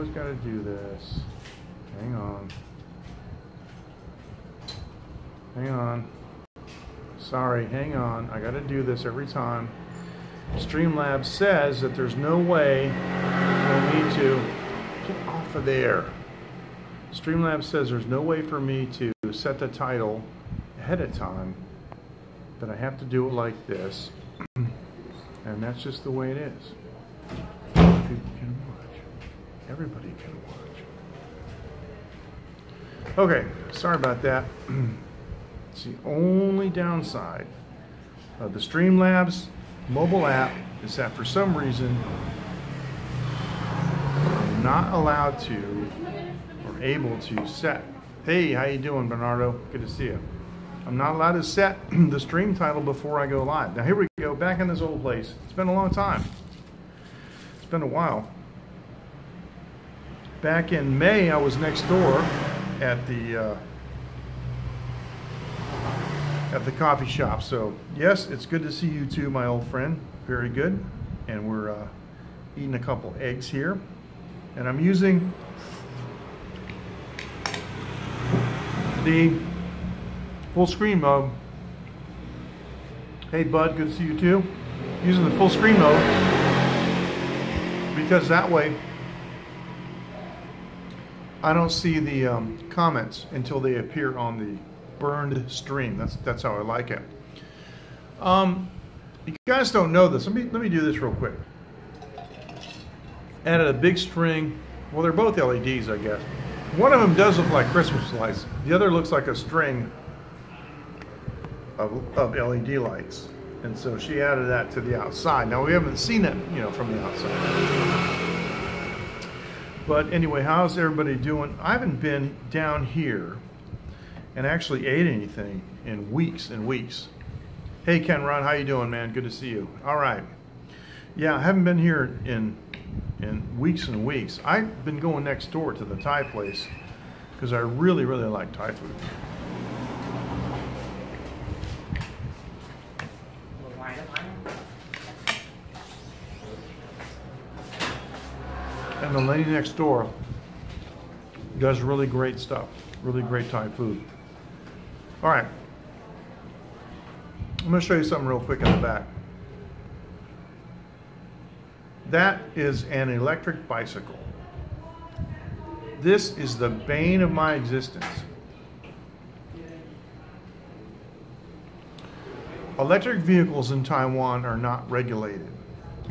always got to do this. Hang on. Hang on. Sorry, hang on. I got to do this every time. Streamlabs says that there's no way for me to get off of there. Streamlabs says there's no way for me to set the title ahead of time, that I have to do it like this, and that's just the way it is. People can watch. Everybody can watch. Okay, sorry about that. It's the only downside of the Streamlabs mobile app is that for some reason I'm not allowed to or able to set. Hey, how you doing, Bernardo? Good to see you. I'm not allowed to set the stream title before I go live. Now here we go, back in this old place. It's been a long time. It's been a while. Back in May, I was next door at the coffee shop. So yes, it's good to see you too, my old friend. Very good. And we're eating a couple eggs here. And I'm using the full screen mode. Hey bud, good to see you too. Using the full screen mode because that way I don't see the comments until they appear on the burned stream. That's how I like it. You guys don't know this. Let me do this real quick. Added a big string. Well, they're both LEDs, I guess. One of them does look like Christmas lights. The other looks like a string of LED lights. And so she added that to the outside. Now we haven't seen it, you know, from the outside. But anyway, how's everybody doing? I haven't been down here and actually ate anything in weeks and weeks. Hey Ken Ron, how you doing, man? Good to see you. All right. Yeah, I haven't been here in weeks and weeks. I've been going next door to the Thai place because I really, really like Thai food. And the lady next door does really great stuff, really great Thai food. All right, I'm going to show you something real quick in the back. That is an electric bicycle. This is the bane of my existence. Electric vehicles in Taiwan are not regulated.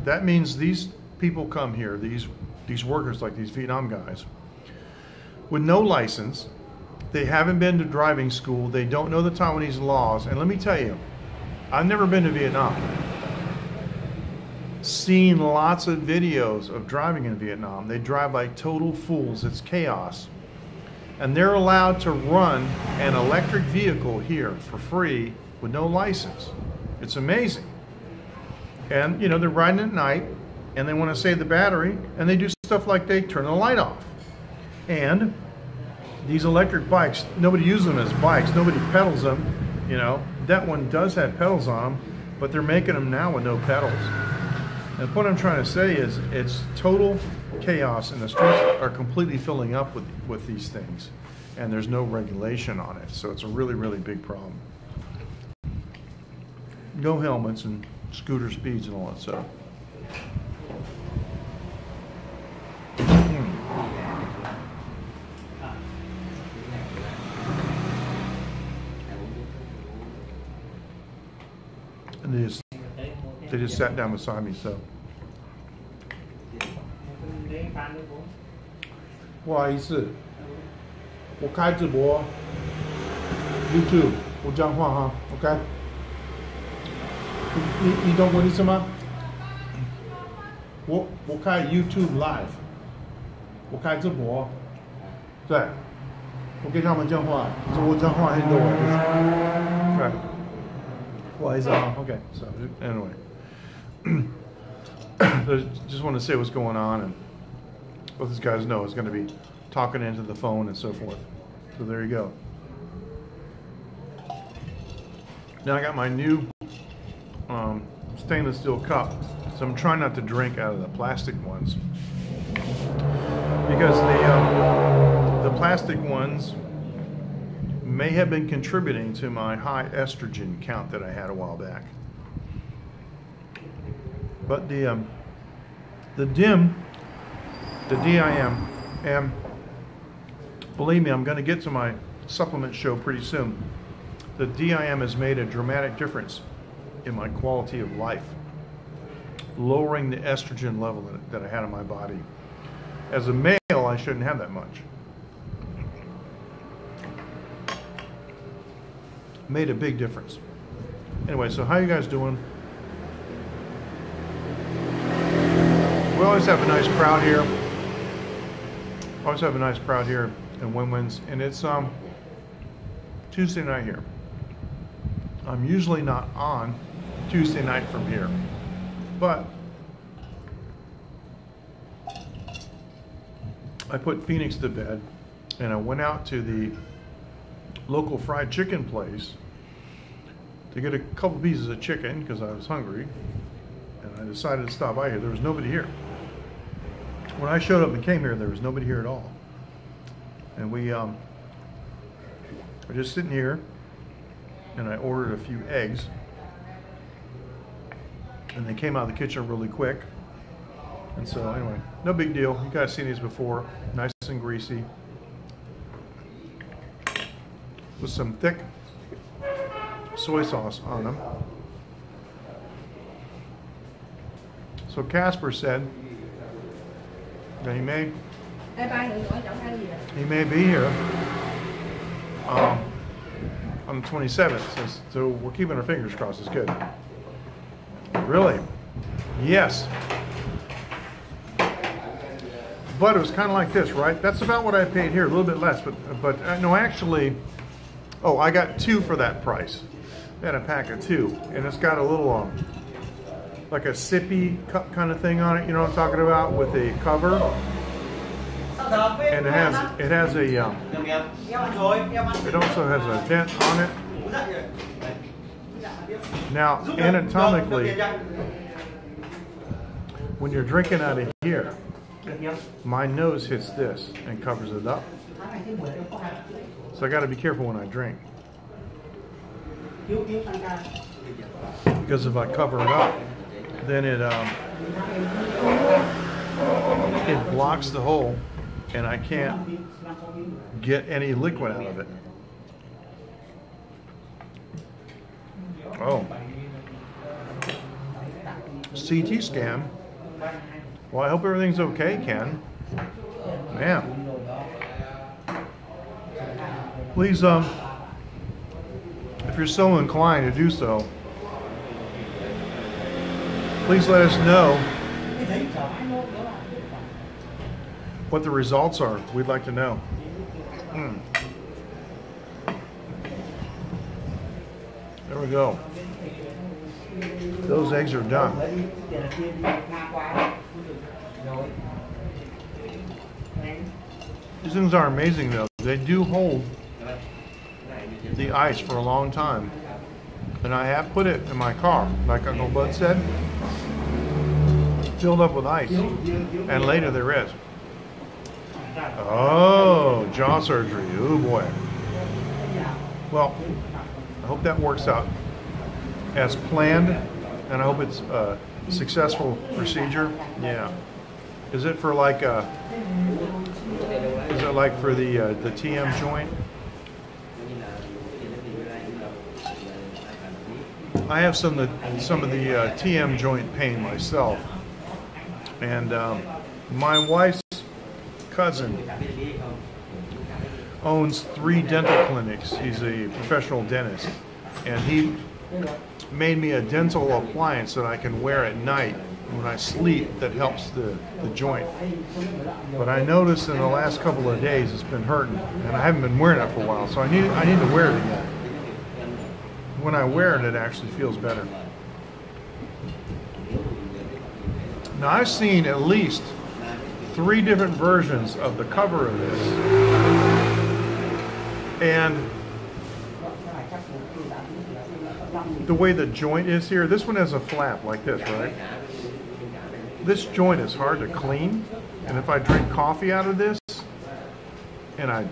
That means these people come here, these workers like these Vietnam guys, with no license. They haven't been to driving school. They don't know the Taiwanese laws. And let me tell you, I've never been to Vietnam. Seen lots of videos of driving in Vietnam. They drive like total fools. It's chaos. And they're allowed to run an electric vehicle here for free with no license. It's amazing. And you know, they're riding at night and they want to save the battery, and they do stuff like they turn the light off. And these electric bikes, nobody uses them as bikes, nobody pedals them, you know. That one does have pedals on them, but they're making them now with no pedals. And what I'm trying to say is it's total chaos, and the streets are completely filling up with these things, and there's no regulation on it. So it's a really, really big problem. No helmets and scooter speeds and all that stuff. And they just sat down beside me, so. 不好意思，我开直播 YouTube， 我讲话哈 ，OK？ 你懂我的意思吗？我开 YouTube Live， 我开直播，对，我给他们讲话，我讲话很多，对，不好意思啊 ，OK。So anyway, just want to say what's going on, and let these guys know it's going to be talking into the phone and so forth. So there you go. Now I got my new stainless steel cup, so I'm trying not to drink out of the plastic ones because the plastic ones may have been contributing to my high estrogen count that I had a while back. But the DIM, and believe me, I'm going to get to my supplement show pretty soon. The DIM has made a dramatic difference in my quality of life, lowering the estrogen level that I had in my body. As a male, I shouldn't have that much. Made a big difference. Anyway, so how you guys doing? We always have a nice crowd here. Always have a nice crowd here in Wenwen's, and it's Tuesday night here. I'm usually not on Tuesday night from here, but I put Phoenix to bed, and I went out to the local fried chicken place to get a couple pieces of chicken because I was hungry, and I decided to stop by here. There was nobody here. When I showed up and came here, there was nobody here at all. And we were just sitting here, and I ordered a few eggs, and they came out of the kitchen really quick. And so anyway, no big deal. You guys seen these before. Nice and greasy, with some thick soy sauce on them. So Casper said that he may be here on the 27th. So we're keeping our fingers crossed. It's good. Really? Yes. But it was kind of like this, right? That's about what I paid here, a little bit less. But no, actually, oh, I got two for that price. I had a pack of two, and it's got a little like a sippy cup kind of thing on it. You know what I'm talking about, with a cover. And it has a it also has a vent on it. Now, anatomically, when you're drinking out of here, my nose hits this and covers it up. So I got to be careful when I drink, because if I cover it up, then it blocks the hole, and I can't get any liquid out of it. Oh. CT scan. Well, I hope everything's okay, Ken. Man. Please, if you're so inclined to do so, please let us know what the results are. We'd like to know. There we go. Those eggs are done. These things are amazing, though. They do hold the ice for a long time. And I have put it in my car, like Uncle Bud said, filled up with ice. And later there is. Oh, jaw surgery. Oh boy. Well, I hope that works out as planned, and I hope it's a successful procedure. Yeah. Is it for like is it like for the TM joint? I have some of the TM joint pain myself, and my wife's cousin owns 3 dental clinics. He's a professional dentist, and he made me a dental appliance that I can wear at night when I sleep that helps the joint. But I noticed in the last couple of days it's been hurting, and I haven't been wearing it for a while, so I need to wear it again. When I wear it, it actually feels better. Now, I've seen at least 3 different versions of the cover of this, and the way the joint is here, this one has a flap like this, right? This joint is hard to clean, and if I drink coffee out of this, and I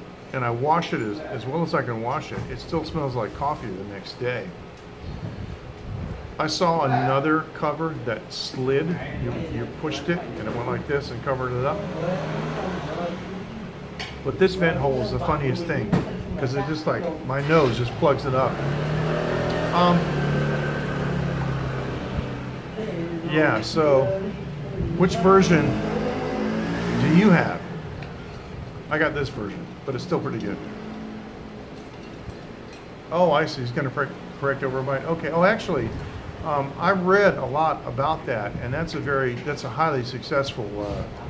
wash it as well as I can wash it, it still smells like coffee the next day. I saw another cover that slid. You pushed it, and it went like this and covered it up. But this vent hole is the funniest thing, because it just like, my nose just plugs it up. Yeah, so which version do you have? I got this version, but it's still pretty good. Oh, I see. He's going to correct overbite. Okay. Oh, actually, I've read a lot about that, and that's a highly successful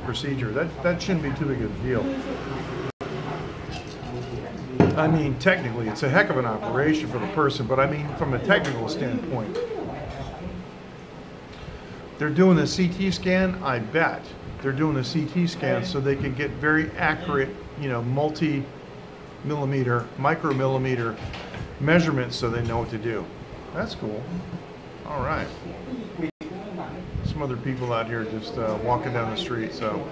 procedure. That shouldn't be too big of a deal. I mean, technically, it's a heck of an operation for the person, but I mean, from a technical standpoint, they're doing the CT scan. I bet they're doing the CT scan so they can get very accurate, you know, multi-millimeter, micromillimeter measurements, so they know what to do. That's cool. All right. Some other people out here just walking down the street. So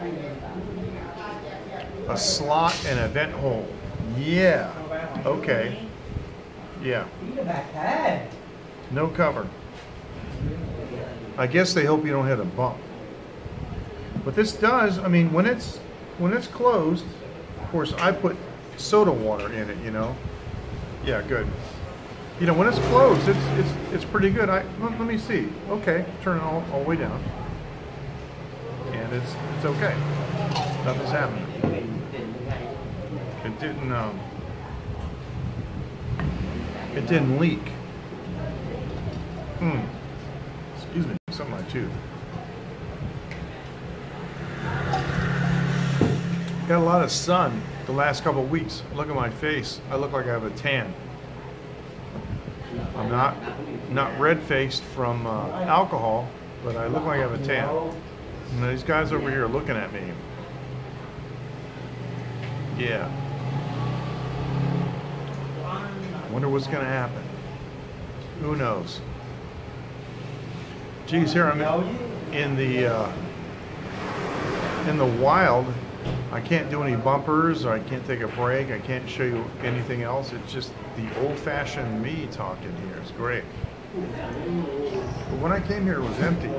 a slot and a vent hole. Yeah. Okay. Yeah. No cover. I guess they hope you don't hit a bump. But this does, I mean, when it's closed, of course I put soda water in it, you know. Yeah, good. You know, when it's closed, it's pretty good. Let me see. Okay, turn it all the way down. And it's okay. Nothing's happening. It didn't leak. Excuse me, something like tooth. Got a lot of sun the last couple of weeks. Look at my face. I look like I have a tan. I'm not red-faced from alcohol, but I look like I have a tan. And these guys over here are looking at me. Yeah. Wonder what's gonna happen. Who knows? Geez, here I'm in the wild. I can't do any bumpers, or I can't take a break. I can't show you anything else. It's just the old-fashioned me talking here. It's great. But when I came here, it was empty.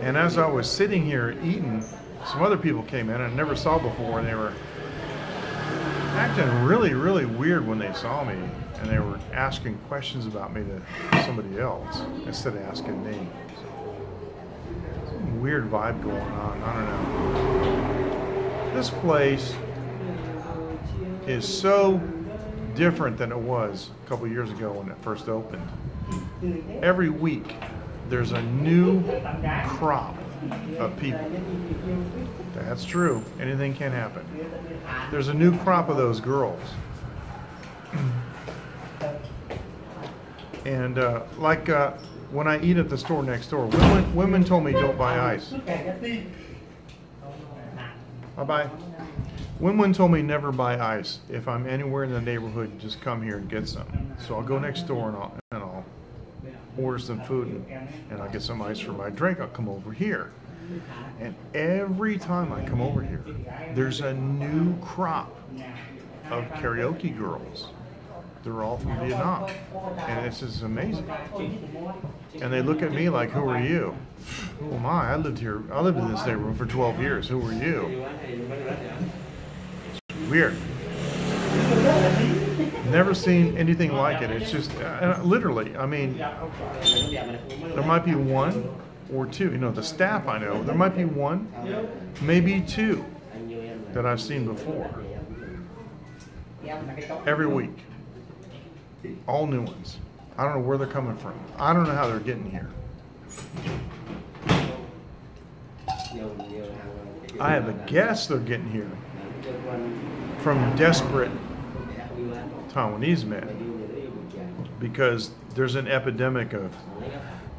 And as I was sitting here eating, some other people came in I never saw before, and they were acting really, really weird when they saw me, and they were asking questions about me to somebody else instead of asking me. Some weird vibe going on. I don't know. This place is so different than it was a couple years ago when it first opened. Every week there's a new crop of people. That's true. Anything can happen. There's a new crop of those girls. And like when I eat at the store next door, women told me don't buy ice. Bye-bye. Wenwen told me never buy ice. If I'm anywhere in the neighborhood, just come here and get some. So I'll go next door and I'll order some food and I'll get some ice for my drink. I'll come over here. And every time I come over here, there's a new crop of karaoke girls. They're all from Vietnam. And it's just amazing. And they look at me like, who are you? Who am I? I lived in this neighborhood for 12 years. Who are you? It's weird. Never seen anything like it. It's just, literally, I mean, there might be one or two. You know, the staff I know, there might be one, maybe two that I've seen before. Every week. All new ones. I don't know where they're coming from. I don't know how they're getting here. I have a guess they're getting here from desperate Taiwanese men, because there's an epidemic of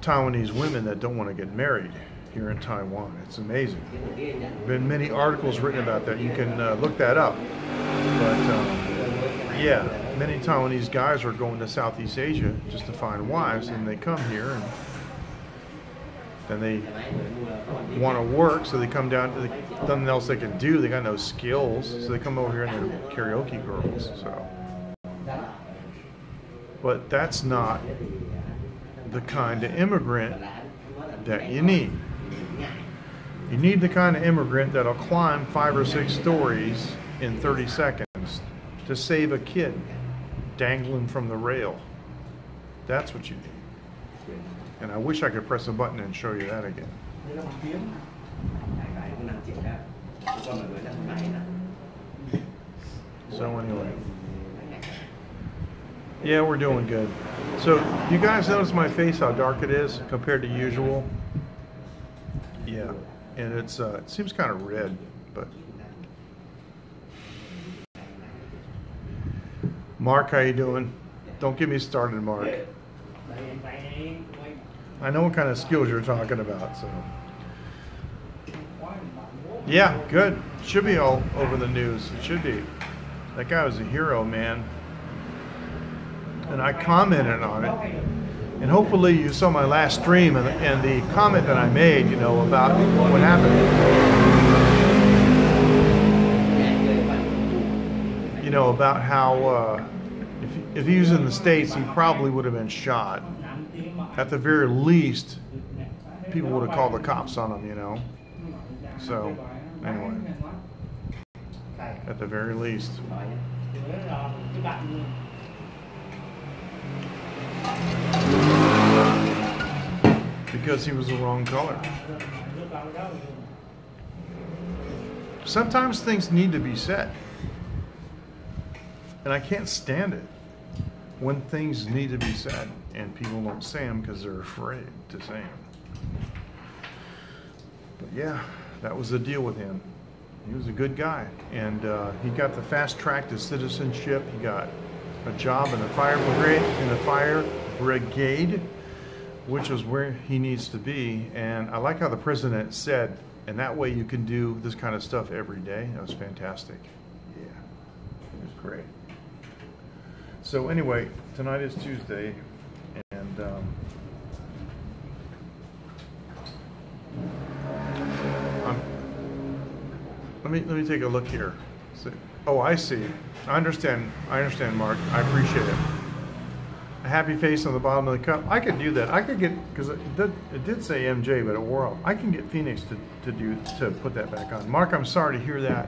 Taiwanese women that don't want to get married here in Taiwan. It's amazing. There have been many articles written about that. You can look that up. But yeah, many Taiwanese guys are going to Southeast Asia just to find wives, and they come here and then they want to work, so they come down to nothing else they can do. They got no skills, so they come over here and they're karaoke girls. So, but that's not the kind of immigrant that you need. You need the kind of immigrant that'll climb 5 or 6 stories in 30 seconds to save a kid dangling from the rail. That's what you need. And I wish I could press a button and show you that again. So anyway, yeah, we're doing good. So you guys notice my face, how dark it is compared to usual? Yeah, and it seems kind of red, but Mark, how you doing? Don't get me started, Mark. I know what kind of skills you're talking about, so. Yeah, good. Should be all over the news. It should be. That guy was a hero, man. And I commented on it. And hopefully you saw my last stream and the comment that I made, you know, about what happened. You know, about how if he was in the States, he probably would have been shot. At the very least, people would have called the cops on him, you know. So, anyway, at the very least. Because he was the wrong color. Sometimes things need to be said. And I can't stand it when things need to be said and people don't say them because they're afraid to say them. But yeah, that was the deal with him. He was a good guy, and he got the fast track to citizenship. He got a job in the fire brigade, which is where he needs to be. And I like how the president said, and that way you can do this kind of stuff every day. That was fantastic. Yeah, it was great. So anyway, tonight is Tuesday, and let me take a look here. Oh, I see. I understand, Mark. I appreciate it. A happy face on the bottom of the cup. I could do that. I could get, because it did say MJ, but it wore off. I can get Phoenix to put that back on. Mark, I'm sorry to hear that.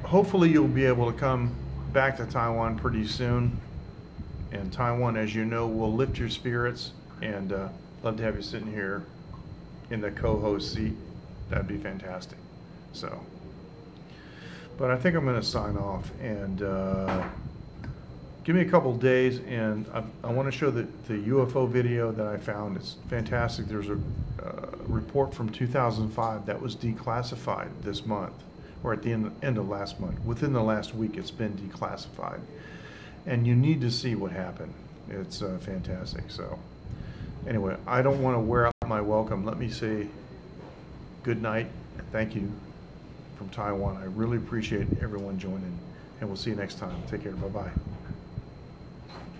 Hopefully you'll be able to come back to Taiwan pretty soon. And Taiwan, as you know, will lift your spirits. And love to have you sitting here in the co-host seat. That'd be fantastic. So, but I think I'm going to sign off and give me a couple days, and I want to show the UFO video that I found. It's fantastic. There's a report from 2005 that was declassified this month, or at the end of last month. Within the last week, it's been declassified, and you need to see what happened. It's fantastic. So, anyway, I don't want to wear out my welcome. Let me say good night. Thank you from Taiwan. I really appreciate everyone joining, and we'll see you next time. Take care. Bye-bye.